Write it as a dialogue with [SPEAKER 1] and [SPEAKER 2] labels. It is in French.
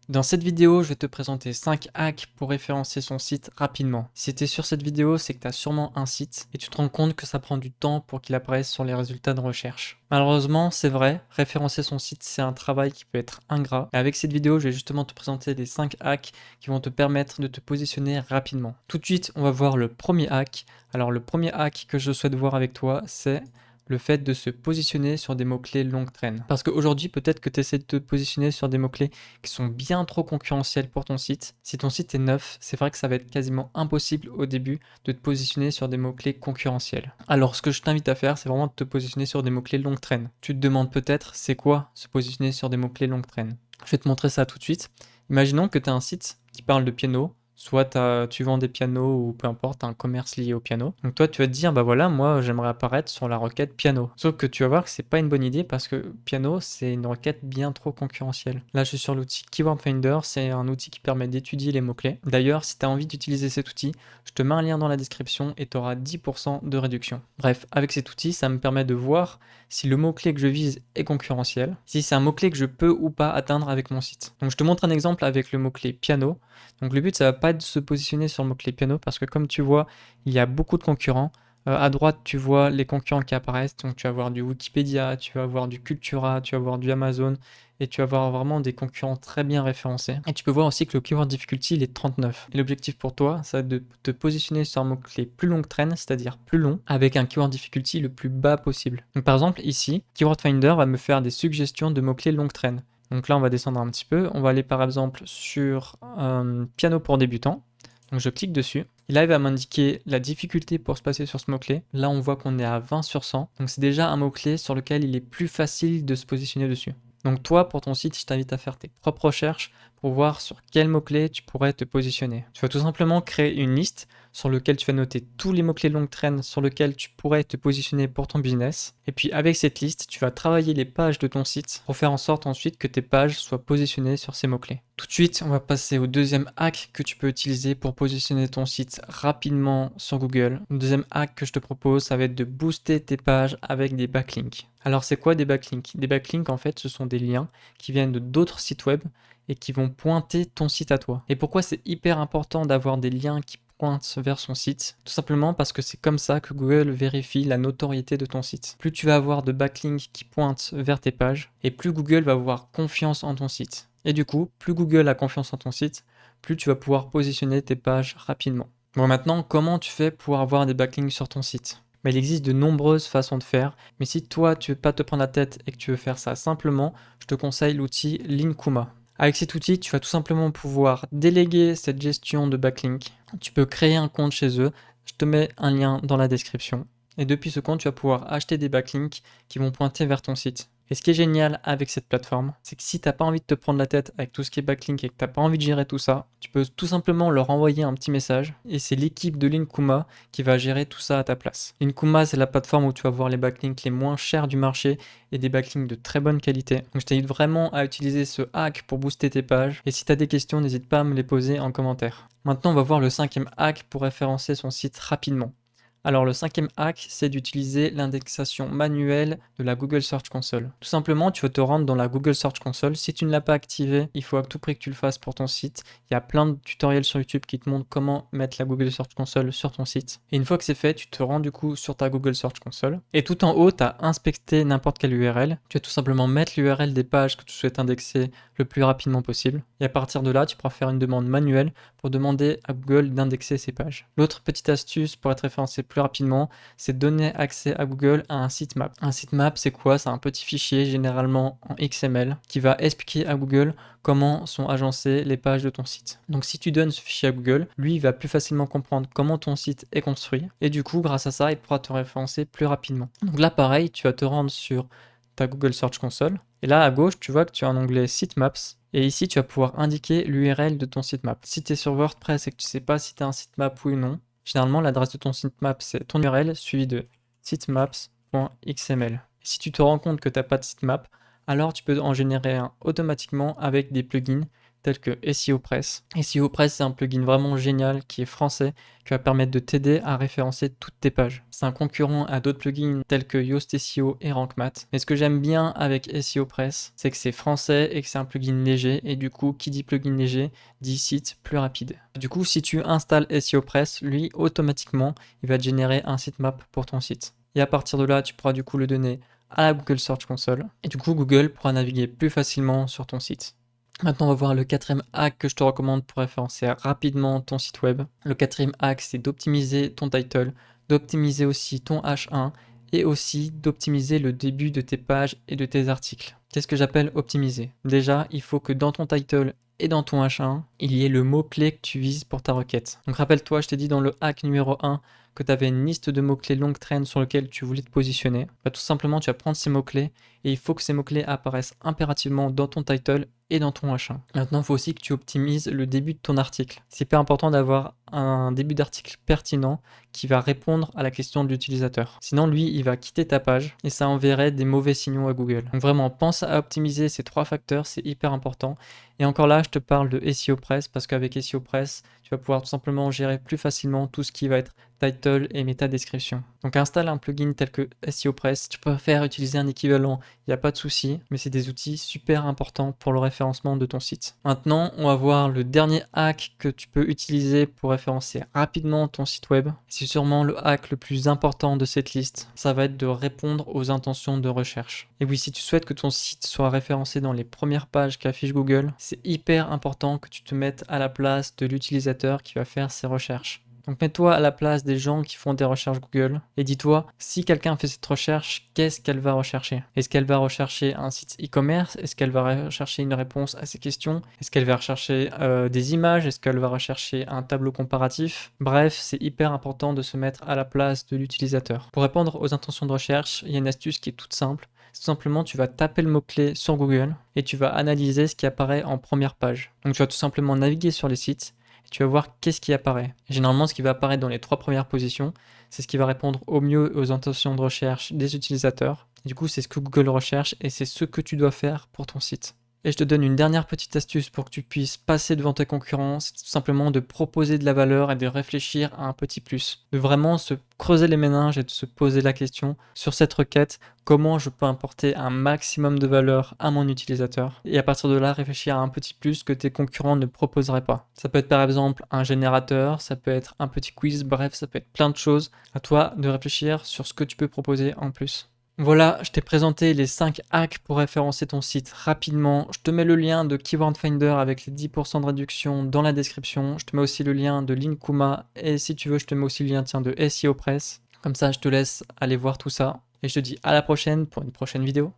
[SPEAKER 1] Dans cette vidéo, je vais te présenter 5 hacks pour référencer son site rapidement. Si tu es sur cette vidéo, c'est que tu as sûrement un site et tu te rends compte que ça prend du temps pour qu'il apparaisse sur les résultats de recherche. Malheureusement, c'est vrai, référencer son site, c'est un travail qui peut être ingrat. Et avec cette vidéo, je vais justement te présenter les 5 hacks qui vont te permettre de te positionner rapidement. Tout de suite, on va voir le premier hack. Alors le premier hack que je souhaite voir avec toi, c'est le fait de se positionner sur des mots-clés longue traîne. Parce qu'aujourd'hui, peut-être que tu essaies de te positionner sur des mots-clés qui sont bien trop concurrentiels pour ton site. Si ton site est neuf, c'est vrai que ça va être quasiment impossible au début de te positionner sur des mots-clés concurrentiels. Alors, ce que je t'invite à faire, c'est vraiment de te positionner sur des mots-clés longue traîne. Tu te demandes peut-être, c'est quoi se positionner sur des mots-clés longue traîne? Je vais te montrer ça tout de suite. Imaginons que tu as un site qui parle de piano. Soit tu vends des pianos ou peu importe, un commerce lié au piano. Donc toi, tu vas te dire, bah voilà, moi j'aimerais apparaître sur la requête piano. Sauf que tu vas voir que c'est pas une bonne idée parce que piano, c'est une requête bien trop concurrentielle. Là, je suis sur l'outil Keyword Finder, c'est un outil qui permet d'étudier les mots-clés. D'ailleurs, si tu as envie d'utiliser cet outil, je te mets un lien dans la description et tu auras 10% de réduction. Bref, avec cet outil, ça me permet de voir si le mot-clé que je vise est concurrentiel, si c'est un mot-clé que je peux ou pas atteindre avec mon site. Donc je te montre un exemple avec le mot-clé piano. Donc le but, ça va pas être de se positionner sur le mot-clé piano parce que comme tu vois, il y a beaucoup de concurrents. À droite, tu vois les concurrents qui apparaissent. Donc tu vas voir du Wikipédia, tu vas voir du Cultura, tu vas voir du Amazon et tu vas voir vraiment des concurrents très bien référencés. Et tu peux voir aussi que le keyword difficulty, il est 39. Et l'objectif pour toi, ça va être de te positionner sur un mot-clé plus longue traîne, c'est-à-dire plus long, avec un keyword difficulty le plus bas possible. Donc par exemple, ici, Keyword Finder va me faire des suggestions de mots-clés longue traîne. Donc là, on va descendre un petit peu. On va aller par exemple sur piano pour débutants. Donc je clique dessus. Et là, il va m'indiquer la difficulté pour se passer sur ce mot-clé. Là, on voit qu'on est à 20 sur 100. Donc c'est déjà un mot-clé sur lequel il est plus facile de se positionner dessus. Donc toi, pour ton site, je t'invite à faire tes propres recherches pour voir sur quel mot-clé tu pourrais te positionner. Tu vas tout simplement créer une liste sur laquelle tu vas noter tous les mots-clés longue traîne sur lesquels tu pourrais te positionner pour ton business. Et puis avec cette liste, tu vas travailler les pages de ton site pour faire en sorte ensuite que tes pages soient positionnées sur ces mots-clés. Tout de suite, on va passer au deuxième hack que tu peux utiliser pour positionner ton site rapidement sur Google. Le deuxième hack que je te propose, ça va être de booster tes pages avec des backlinks. Alors c'est quoi des backlinks? Des backlinks, en fait, ce sont des liens qui viennent de d'autres sites web et qui vont pointer ton site à toi. Et pourquoi c'est hyper important d'avoir des liens qui pointent vers son site? Tout simplement parce que c'est comme ça que Google vérifie la notoriété de ton site. Plus tu vas avoir de backlinks qui pointent vers tes pages, et plus Google va avoir confiance en ton site. Et du coup, plus Google a confiance en ton site, plus tu vas pouvoir positionner tes pages rapidement. Bon, maintenant, comment tu fais pour avoir des backlinks sur ton site? Mais il existe de nombreuses façons de faire, mais si toi tu veux pas te prendre la tête et que tu veux faire ça simplement, je te conseille l'outil Linkuma. Avec cet outil, tu vas tout simplement pouvoir déléguer cette gestion de backlink. Tu peux créer un compte chez eux, je te mets un lien dans la description. Et depuis ce compte, tu vas pouvoir acheter des backlinks qui vont pointer vers ton site. Et ce qui est génial avec cette plateforme, c'est que si tu n'as pas envie de te prendre la tête avec tout ce qui est backlink et que tu n'as pas envie de gérer tout ça, tu peux tout simplement leur envoyer un petit message et c'est l'équipe de Linkuma qui va gérer tout ça à ta place. Linkuma, c'est la plateforme où tu vas voir les backlinks les moins chers du marché et des backlinks de très bonne qualité. Donc je t'invite vraiment à utiliser ce hack pour booster tes pages et si tu as des questions, n'hésite pas à me les poser en commentaire. Maintenant, on va voir le cinquième hack pour référencer son site rapidement. Alors le cinquième hack, c'est d'utiliser l'indexation manuelle de la Google Search Console. Tout simplement, tu vas te rendre dans la Google Search Console. Si tu ne l'as pas activée, il faut à tout prix que tu le fasses pour ton site. Il y a plein de tutoriels sur YouTube qui te montrent comment mettre la Google Search Console sur ton site. Et une fois que c'est fait, tu te rends du coup sur ta Google Search Console. Et tout en haut, tu as inspecté n'importe quelle URL. Tu vas tout simplement mettre l'URL des pages que tu souhaites indexer le plus rapidement possible. Et à partir de là, tu pourras faire une demande manuelle pour demander à Google d'indexer ces pages. L'autre petite astuce pour être référencé plus rapidement, c'est donner accès à Google à un sitemap. Un sitemap, c'est quoi? C'est un petit fichier généralement en XML qui va expliquer à Google comment sont agencées les pages de ton site. Donc si tu donnes ce fichier à Google, lui il va plus facilement comprendre comment ton site est construit et du coup grâce à ça il pourra te référencer plus rapidement. Donc là pareil, tu vas te rendre sur ta Google Search Console et là à gauche tu vois que tu as un onglet Sitemaps. Et ici, tu vas pouvoir indiquer l'URL de ton sitemap. Si tu es sur WordPress et que tu ne sais pas si tu as un sitemap oui ou non, généralement, l'adresse de ton sitemap, c'est ton URL suivi de sitemaps.xml. Et si tu te rends compte que tu n'as pas de sitemap, alors tu peux en générer un automatiquement avec des plugins tels que SEO Press. SEO Press, c'est un plugin vraiment génial qui est français, qui va permettre de t'aider à référencer toutes tes pages. C'est un concurrent à d'autres plugins tels que Yoast SEO et Rank Math. Mais ce que j'aime bien avec SEO Press, c'est que c'est français et que c'est un plugin léger. Et du coup, qui dit plugin léger, dit site plus rapide. Du coup, si tu installes SEO Press, lui, automatiquement, il va te générer un sitemap pour ton site. Et à partir de là, tu pourras du coup le donner à la Google Search Console. Et du coup, Google pourra naviguer plus facilement sur ton site. Maintenant, on va voir le quatrième hack que je te recommande pour référencer rapidement ton site web. Le quatrième hack, c'est d'optimiser ton title, d'optimiser aussi ton H1 et aussi d'optimiser le début de tes pages et de tes articles. Qu'est-ce que j'appelle optimiser? Déjà, il faut que dans ton title et dans ton H1, il y ait le mot-clé que tu vises pour ta requête. Donc rappelle-toi, je t'ai dit dans le hack numéro 1 que tu avais une liste de mots-clés longue traîne sur lequel tu voulais te positionner. Tout simplement, tu vas prendre ces mots-clés et il faut que ces mots-clés apparaissent impérativement dans ton title et dans ton H1. Maintenant, il faut aussi que tu optimises le début de ton article. C'est hyper important d'avoir un début d'article pertinent qui va répondre à la question de l'utilisateur. Sinon, lui, il va quitter ta page et ça enverrait des mauvais signaux à Google. Donc vraiment, pense à optimiser ces 3 facteurs, c'est hyper important. Et encore là, je te parle de SEO Press parce qu'avec SEO Press, tu vas pouvoir tout simplement gérer plus facilement tout ce qui va être title et méta description. Donc installe un plugin tel que SEO Press. Tu peux faire utiliser un équivalent, il n'y a pas de souci, mais c'est des outils super importants pour le référencement de ton site. Maintenant, on va voir le dernier hack que tu peux utiliser pour référencer rapidement ton site web. C'est sûrement le hack le plus important de cette liste. Ça va être de répondre aux intentions de recherche. Et oui, si tu souhaites que ton site soit référencé dans les premières pages qu'affiche Google, c'est hyper important que tu te mettes à la place de l'utilisateur qui va faire ses recherches. Donc mets-toi à la place des gens qui font des recherches Google et dis-toi, si quelqu'un fait cette recherche, qu'est-ce qu'elle va rechercher? Est-ce qu'elle va rechercher un site e-commerce? Est-ce qu'elle va rechercher une réponse à ces questions? Est-ce qu'elle va rechercher des images? Est-ce qu'elle va rechercher un tableau comparatif? Bref, c'est hyper important de se mettre à la place de l'utilisateur. Pour répondre aux intentions de recherche, il y a une astuce qui est toute simple. Tout simplement, tu vas taper le mot-clé sur Google et tu vas analyser ce qui apparaît en première page. Donc tu vas tout simplement naviguer sur les sites et tu vas voir qu'est-ce qui apparaît. Et généralement, ce qui va apparaître dans les 3 premières positions, c'est ce qui va répondre au mieux aux intentions de recherche des utilisateurs. Et du coup, c'est ce que Google recherche et c'est ce que tu dois faire pour ton site. Et je te donne une dernière petite astuce pour que tu puisses passer devant tes concurrents, c'est tout simplement de proposer de la valeur et de réfléchir à un petit plus. De vraiment se creuser les méninges et de se poser la question sur cette requête, comment je peux apporter un maximum de valeur à mon utilisateur. Et à partir de là, réfléchir à un petit plus que tes concurrents ne proposeraient pas. Ça peut être par exemple un générateur, ça peut être un petit quiz, bref, ça peut être plein de choses. À toi de réfléchir sur ce que tu peux proposer en plus. Voilà, je t'ai présenté les 5 hacks pour référencer ton site rapidement. Je te mets le lien de Keyword Finder avec les 10% de réduction dans la description. Je te mets aussi le lien de Linkuma et si tu veux, je te mets aussi le lien de SEO Press. Comme ça, je te laisse aller voir tout ça. Et je te dis à la prochaine pour une prochaine vidéo.